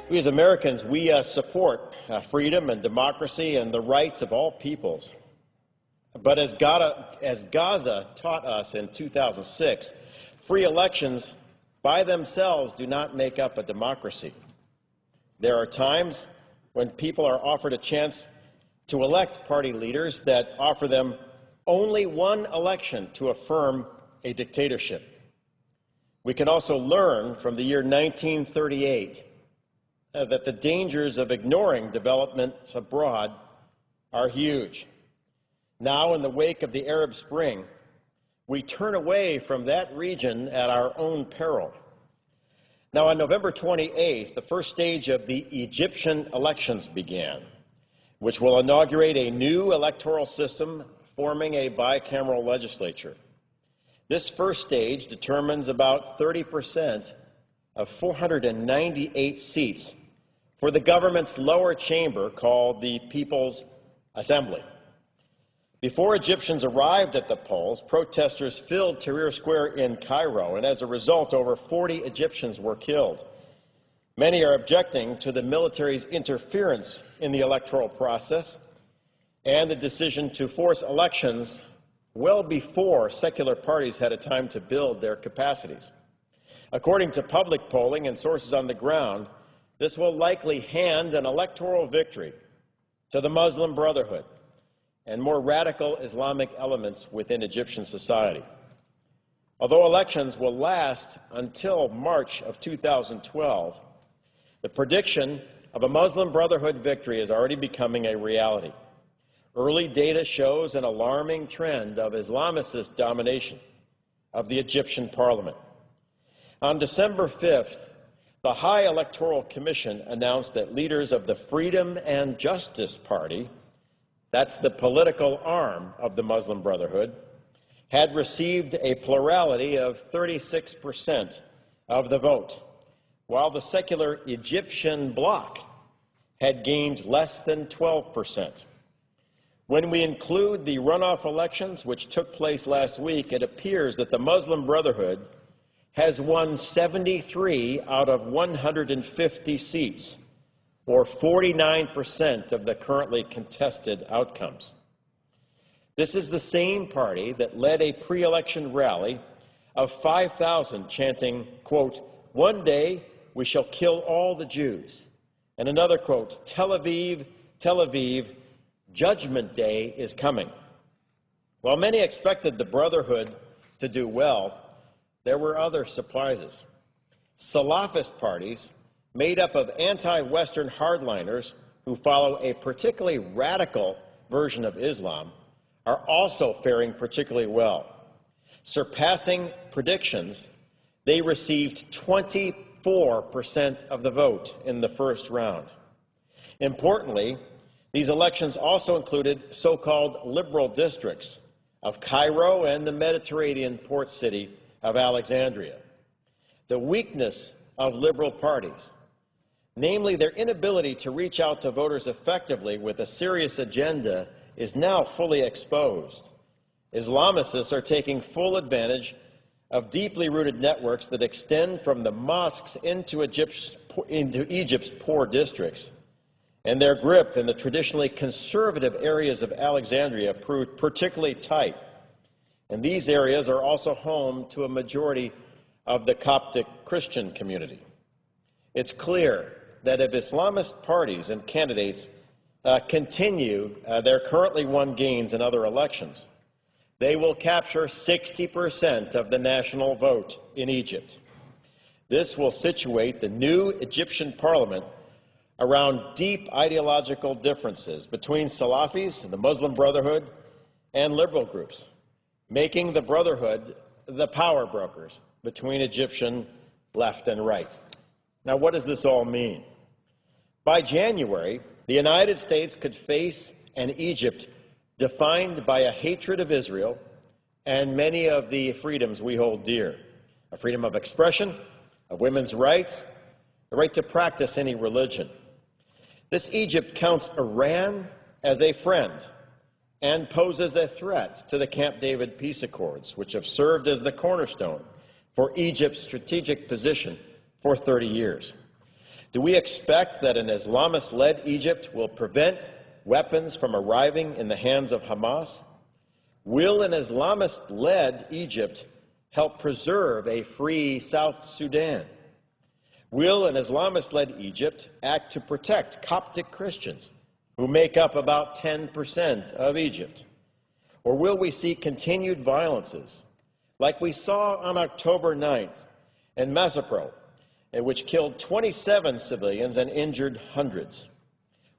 We as Americans, we support freedom and democracy and the rights of all peoples. But as Gaza taught us in 2006, free elections by themselves do not make up a democracy. There are times when people are offered a chance to elect party leaders that offer them only one election to affirm a dictatorship. We can also learn from the year 1938 that the dangers of ignoring developments abroad are huge. Now, in the wake of the Arab Spring, we turn away from that region at our own peril. Now, on November 28th, the first stage of the Egyptian elections began, which will inaugurate a new electoral system forming a bicameral legislature. This first stage determines about 30% of 498 seats for the government's lower chamber called the People's Assembly. Before Egyptians arrived at the polls, protesters filled Tahrir Square in Cairo, and as a result, over 40 Egyptians were killed. Many are objecting to the military's interference in the electoral process and the decision to force elections well before secular parties had a time to build their capacities. According to public polling and sources on the ground, this will likely hand an electoral victory to the Muslim Brotherhood and more radical Islamic elements within Egyptian society. Although elections will last until March of 2012, the prediction of a Muslim Brotherhood victory is already becoming a reality. Early data shows an alarming trend of Islamicist domination of the Egyptian parliament. On December 5th, the High Electoral Commission announced that leaders of the Freedom and Justice Party, that's the political arm of the Muslim Brotherhood, had received a plurality of 36% of the vote, while the secular Egyptian bloc had gained less than 12%. When we include the runoff elections, which took place last week, it appears that the Muslim Brotherhood has won 73 out of 150 seats, or 49% of the currently contested outcomes. This is the same party that led a pre-election rally of 5,000 chanting, quote, "One day we shall kill all the Jews," and another quote, "Tel Aviv, Tel Aviv, Judgment Day is coming." While many expected the Brotherhood to do well, there were other surprises. Salafist parties made up of anti-Western hardliners who follow a particularly radical version of Islam are also faring particularly well. Surpassing predictions, they received 24% of the vote in the first round. Importantly, these elections also included so-called liberal districts of Cairo and the Mediterranean port city of Alexandria. The weakness of liberal parties, namely their inability to reach out to voters effectively with a serious agenda, is now fully exposed. Islamicists are taking full advantage of deeply rooted networks that extend from the mosques into Egypt's poor districts, and their grip in the traditionally conservative areas of Alexandria proved particularly tight. And these areas are also home to a majority of the Coptic Christian community. It's clear that if Islamist parties and candidates continue their currently won gains in other elections, they will capture 60% of the national vote in Egypt. This will situate the new Egyptian parliament around deep ideological differences between Salafis, the Muslim Brotherhood, and liberal groups, making the Brotherhood the power brokers between Egyptian left and right. Now, what does this all mean? By January, the United States could face an Egypt defined by a hatred of Israel and many of the freedoms we hold dear: a freedom of expression, of women's rights, the right to practice any religion. This Egypt counts Iran as a friend and poses a threat to the Camp David peace accords, which have served as the cornerstone for Egypt's strategic position for 30 years. Do we expect that an Islamist-led Egypt will prevent weapons from arriving in the hands of Hamas? Will an Islamist-led Egypt help preserve a free South Sudan? Will an Islamist-led Egypt act to protect Coptic Christians, who make up about 10% of Egypt? Or will we see continued violences, like we saw on October 9th in Mazapro, which killed 27 civilians and injured hundreds?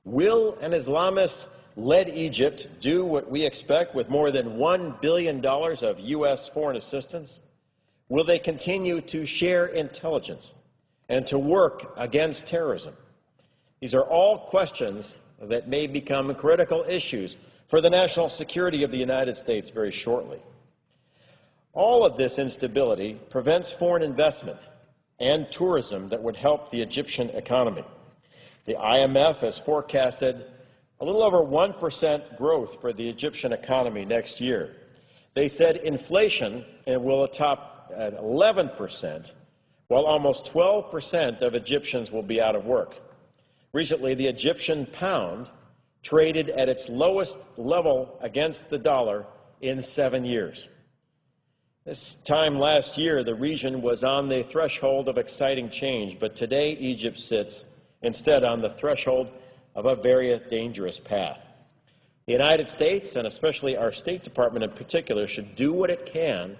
Will an Islamist-led Egypt do what we expect with more than $1 billion of U.S. foreign assistance? Will they continue to share intelligence and to work against terrorism? These are all questions that may become critical issues for the national security of the United States very shortly. All of this instability prevents foreign investment and tourism that would help the Egyptian economy. The IMF has forecasted a little over 1% growth for the Egyptian economy next year. They said inflation will top at 11%, while almost 12% of Egyptians will be out of work. Recently, the Egyptian pound traded at its lowest level against the dollar in 7 years. This time last year, the region was on the threshold of exciting change, but today Egypt sits instead on the threshold of a very dangerous path. The United States, and especially our State Department in particular, should do what it can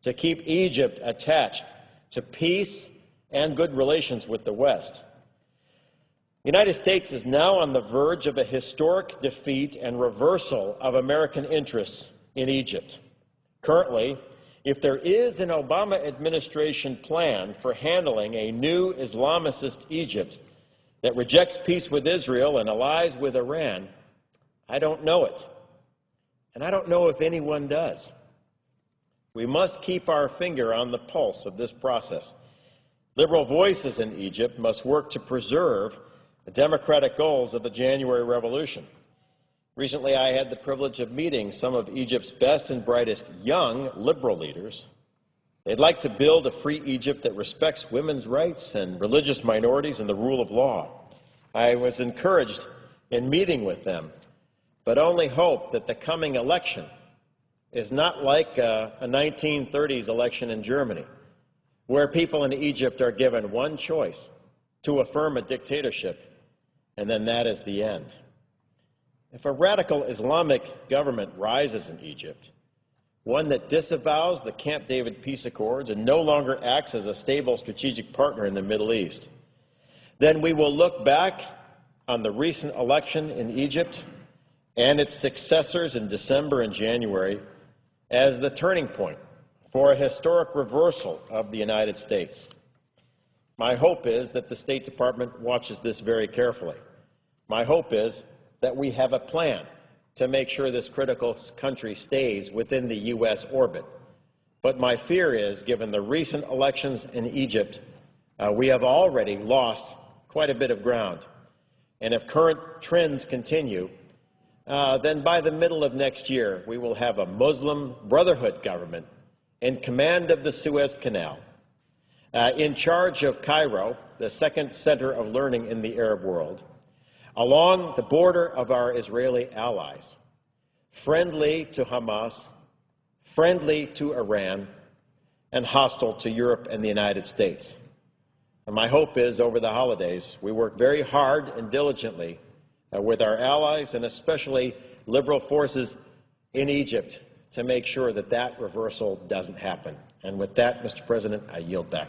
to keep Egypt attached to peace and good relations with the West. The United States is now on the verge of a historic defeat and reversal of American interests in Egypt. Currently, if there is an Obama administration plan for handling a new Islamist Egypt that rejects peace with Israel and allies with Iran, I don't know it. And I don't know if anyone does. We must keep our finger on the pulse of this process. Liberal voices in Egypt must work to preserve the democratic goals of the January Revolution. Recently, I had the privilege of meeting some of Egypt's best and brightest young liberal leaders. They'd like to build a free Egypt that respects women's rights and religious minorities and the rule of law. I was encouraged in meeting with them, but only hope that the coming election is not like a 1930s election in Germany, where people in Egypt are given one choice: to affirm a dictatorship, and then that is the end. If a radical Islamic government rises in Egypt, one that disavows the Camp David peace accords and no longer acts as a stable strategic partner in the Middle East, then we will look back on the recent election in Egypt and its successors in December and January as the turning point for a historic reversal of the United States. My hope is that the State Department watches this very carefully. My hope is that we have a plan to make sure this critical country stays within the U.S. orbit. But my fear is, given the recent elections in Egypt, we have already lost quite a bit of ground. And if current trends continue, then by the middle of next year, we will have a Muslim Brotherhood government in command of the Suez Canal, in charge of Cairo, the second center of learning in the Arab world, along the border of our Israeli allies, friendly to Hamas, friendly to Iran, and hostile to Europe and the United States. And my hope is, over the holidays, we work very hard and diligently with our allies, and especially liberal forces in Egypt, to make sure that that reversal doesn't happen. And with that, Mr. President, I yield back.